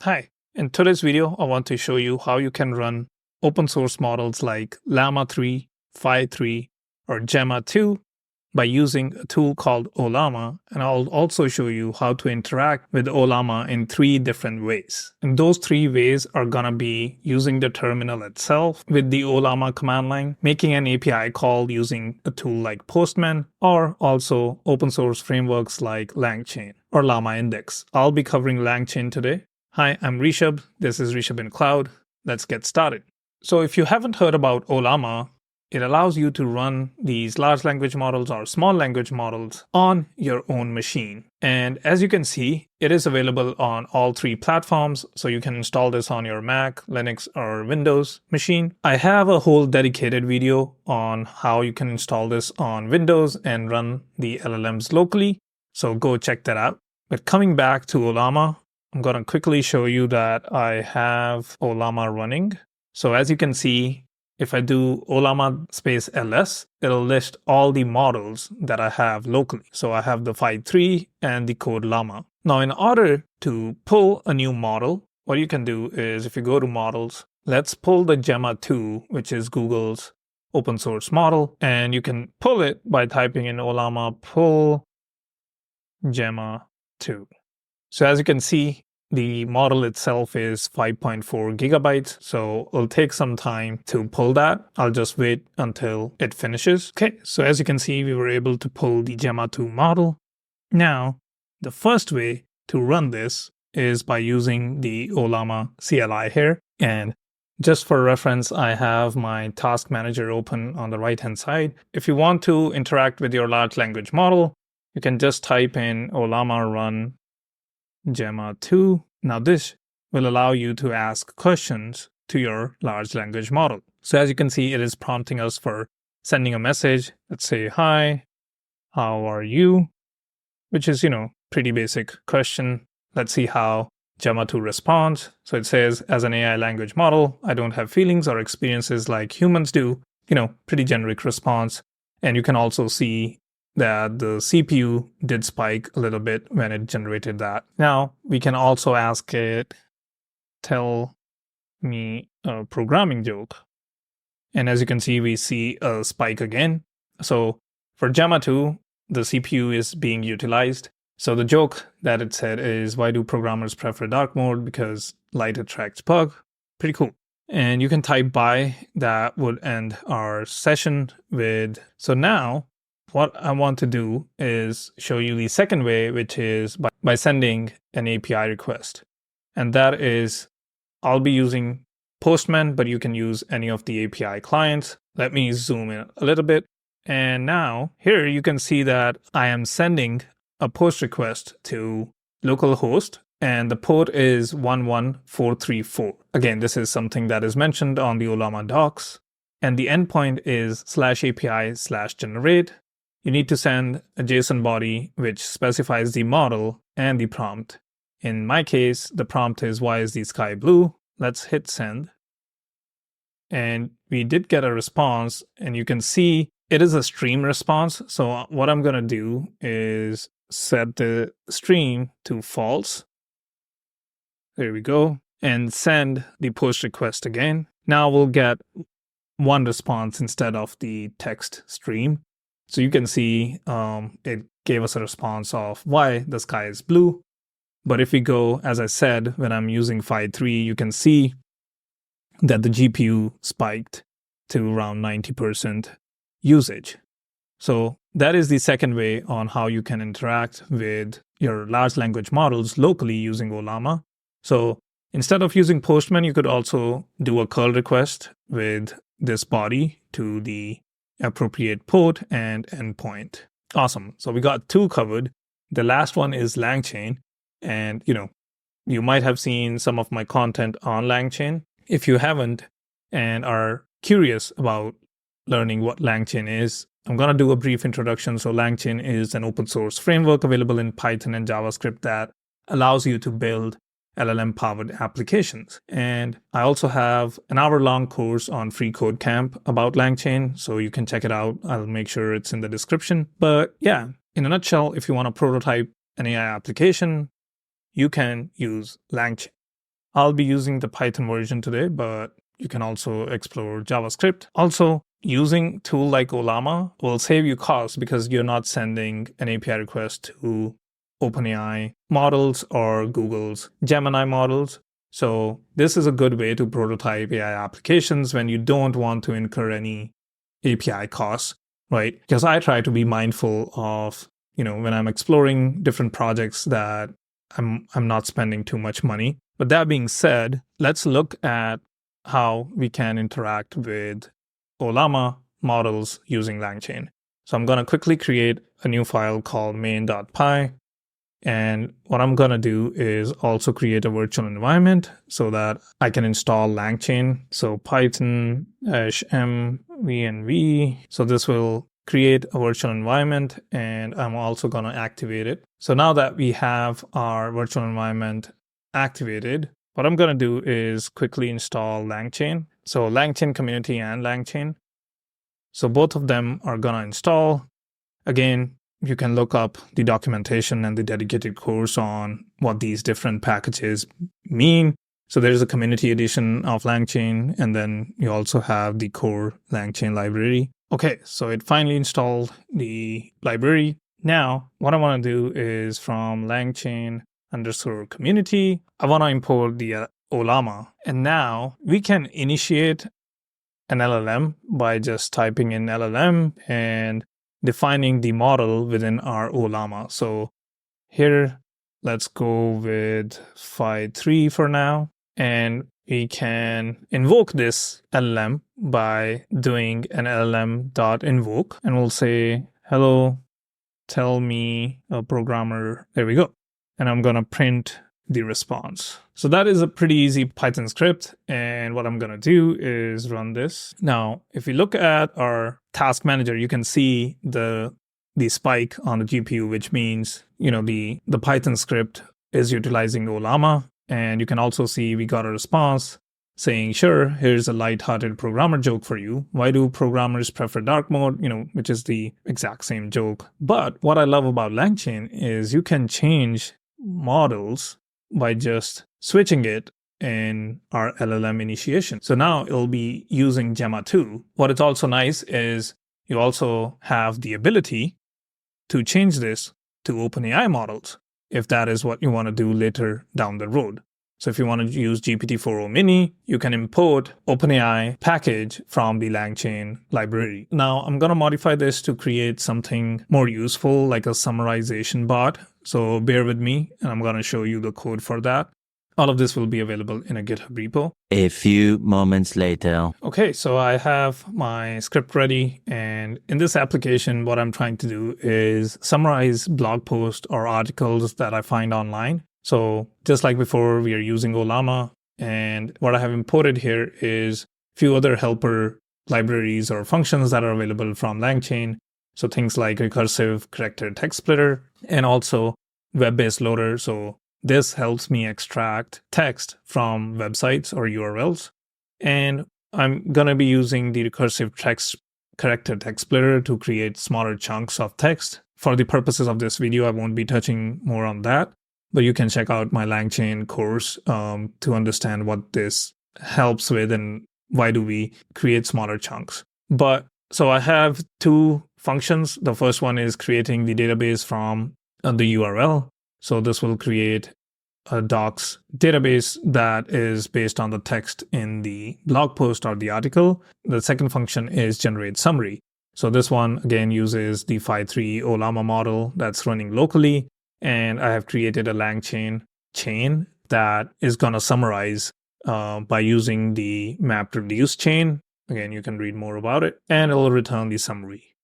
Hi, in today's video, I want to show you how you can run open source models like Llama 3, Phi 3, or Gemma 2 by using a tool called Ollama, and I'll also show you how to interact with Ollama in 3 different ways. And those 3 ways are gonna be using the terminal itself with the Ollama command line, making an API call using a tool like Postman, or also open source frameworks like LangChain or Llama Index. I'll be covering LangChain today. Hi, I'm Rishabh. This is Rishabh in Cloud. Let's get started. So if you haven't heard about Ollama, it allows you to run these large language models or small language models on your own machine. And as you can see, it is available on all 3 platforms. So you can install this on your Mac, Linux, or Windows machine. I have a whole dedicated video on how you can install this on Windows and run the LLMs locally. So go check that out. But coming back to Ollama, I'm going to quickly show you that I have Ollama running. So as you can see, if I do Ollama space ls, it'll list all the models that I have locally. So I have the Phi 3 and the code Llama. Now, in order to pull a new model, what you can do is if you go to models, let's pull the Gemma 2, which is Google's open source model. And you can pull it by typing in Ollama pull Gemma 2. So as you can see, the model itself is 5.4 gigabytes, so it'll take some time to pull that. I'll just wait until it finishes. Okay, so as you can see, we were able to pull the Gemma 2 model. Now, the first way to run this is by using the Ollama CLI here. And just for reference, I have my task manager open on the right-hand side. If you want to interact with your large language model, you can just type in Ollama run Gemma 2. Now this will allow you to ask questions to your large language model. So as you can see, it is prompting us for sending a message. Let's say, hi, how are you? Which is, pretty basic question. Let's see how Gemma 2 responds. So it says, as an AI language model, I don't have feelings or experiences like humans do. Pretty generic response. And you can also see that the CPU did spike a little bit when it generated that. Now, we can also ask it, tell me a programming joke. And as you can see, we see a spike again. So for Gemma 2, the CPU is being utilized. So the joke that it said is, why do programmers prefer dark mode? Because light attracts bug. Pretty cool. And you can type by. That would end our session with. So now, what I want to do is show you the second way, which is by sending an API request. And that is, I'll be using Postman, but you can use any of the API clients. Let me zoom in a little bit. And now here you can see that I am sending a post request to localhost, and the port is 11434. Again, this is something that is mentioned on the Ollama docs. And the endpoint is /API/generate. You need to send a JSON body which specifies the model and the prompt. In my case, the prompt is, why is the sky blue? Let's hit send. And we did get a response, and you can see it is a stream response. So what I'm going to do is set the stream to false. There we go. And send the post request again. Now we'll get one response instead of the text stream. So you can see it gave us a response of why the sky is blue. But if we go, as I said, when I'm using Phi 3, you can see that the GPU spiked to around 90% usage. So that is the second way on how you can interact with your large language models locally using Ollama. So instead of using Postman, you could also do a curl request with this body to the appropriate port and endpoint. Awesome. So we got 2 covered. The last one is LangChain. And, you might have seen some of my content on LangChain. If you haven't and are curious about learning what LangChain is, I'm going to do a brief introduction. So LangChain is an open source framework available in Python and JavaScript that allows you to build LLM-powered applications. And I also have an hour-long course on Free Code Camp about LangChain, so you can check it out. I'll make sure it's in the description. But yeah, in a nutshell, if you want to prototype an AI application, you can use LangChain. I'll be using the Python version today, but you can also explore JavaScript. Also, using tool like Ollama will save you costs because you're not sending an API request to OpenAI models or Google's Gemini models. So this is a good way to prototype AI applications when you don't want to incur any API costs, right? Because I try to be mindful of, when I'm exploring different projects that I'm not spending too much money. But that being said, let's look at how we can interact with Ollama models using LangChain. So I'm going to quickly create a new file called main.py. And what I'm going to do is also create a virtual environment so that I can install LangChain. So Python -m-v. So this will create a virtual environment, and I'm also going to activate it. So now that we have our virtual environment activated, what I'm going to do is quickly install LangChain. So LangChain community and LangChain. So both of them are going to install. Again, you can look up the documentation and the dedicated course on what these different packages mean. So there's a community edition of LangChain, and then you also have the core LangChain library. Okay, so it finally installed the library. Now, what I want to do is from LangChain_community, I want to import the Ollama. And now we can initiate an LLM by just typing in LLM and defining the model within our Ollama. So here, let's go with phi3 for now. And we can invoke this LLM by doing an LLM.invoke. And we'll say, hello, tell me a programmer. There we go. And I'm going to print the response. So that is a pretty easy Python script. And what I'm going to do is run this. Now, if we look at our task manager, you can see the spike on the GPU, which means, the Python script is utilizing Ollama. And you can also see we got a response saying, sure, here's a lighthearted programmer joke for you. Why do programmers prefer dark mode? Which is the exact same joke. But what I love about LangChain is you can change models by just switching it in our LLM initiation. So now it'll be using Gemma 2. What is also nice is you also have the ability to change this to OpenAI models if that is what you want to do later down the road. So if you want to use GPT-4o Mini, you can import OpenAI package from the LangChain library. Now I'm going to modify this to create something more useful, like a summarization bot. So bear with me, and I'm going to show you the code for that. All of this will be available in a GitHub repo. A few moments later. Okay, so I have my script ready, and in this application, what I'm trying to do is summarize blog posts or articles that I find online. So just like before, we are using Ollama, and what I have imported here is a few other helper libraries or functions that are available from LangChain. So things like recursive character text splitter and also web-based loader. So this helps me extract text from websites or URLs. And I'm going to be using the recursive character text splitter to create smaller chunks of text. For the purposes of this video, I won't be touching more on that, but you can check out my LangChain course to understand what this helps with and why do we create smaller chunks. So I have two functions. The first one is creating the database from the URL. So this will create a docs database that is based on the text in the blog post or the article. The second function is generate summary. So this one again uses the phi3 Ollama model that's running locally. And I have created a LangChain chain that is going to summarize by using the map reduce chain. Again, you can read more about it, and it will return the summary.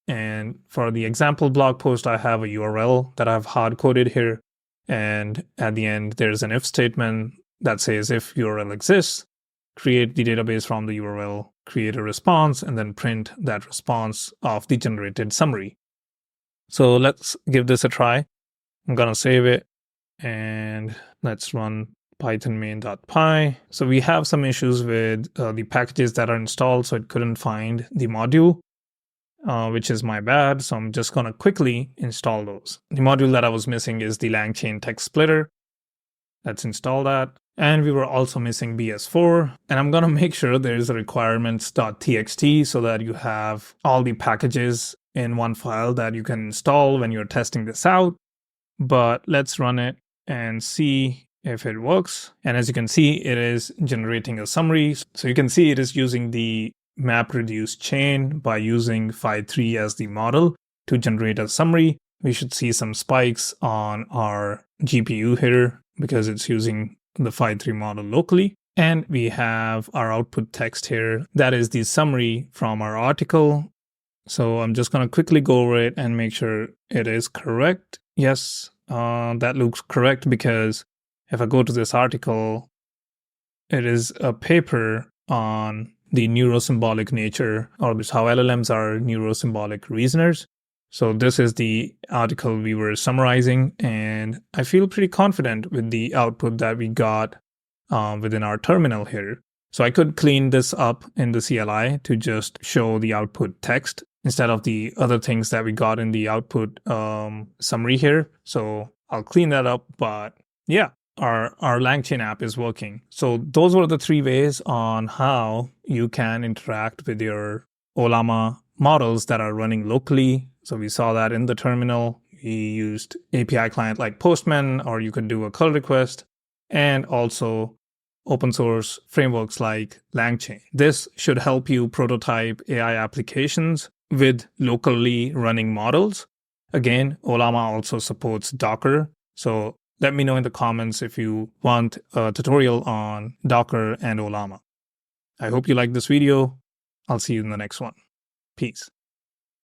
And for the example blog post, I have a URL that I've hard-coded here. And at the end, there's an if statement that says if URL exists, create the database from the URL, create a response, and then print that response of the generated summary. So let's give this a try. I'm going to save it, and let's run Python main.py. So we have some issues with the packages that are installed, so it couldn't find the module. Which is my bad. So I'm just going to quickly install those. The module that I was missing is the LangChain text splitter. Let's install that. And we were also missing BS4. And I'm going to make sure there's a requirements.txt so that you have all the packages in one file that you can install when you're testing this out. But let's run it and see if it works. And as you can see, it is generating a summary. So you can see it is using the MapReduce chain by using phi3 as the model to generate a summary. We should see some spikes on our GPU here because it's using the phi3 model locally. And we have our output text here. That is the summary from our article. So I'm just going to quickly go over it and make sure it is correct. Yes, that looks correct because if I go to this article, it is a paper on the neurosymbolic nature, or how LLMs are neurosymbolic reasoners. So this is the article we were summarizing, and I feel pretty confident with the output that we got within our terminal here. So I could clean this up in the CLI to just show the output text instead of the other things that we got in the output summary here. So I'll clean that up, but yeah, our LangChain app is working. So those were the 3 ways on how you can interact with your Ollama models that are running locally. So we saw that in the terminal. We used API client like Postman, or you could do a curl request, and also open source frameworks like LangChain. This should help you prototype AI applications with locally running models. Again, Ollama also supports Docker. So let me know in the comments if you want a tutorial on Docker and Ollama. I hope you like this video. I'll see you in the next one. Peace.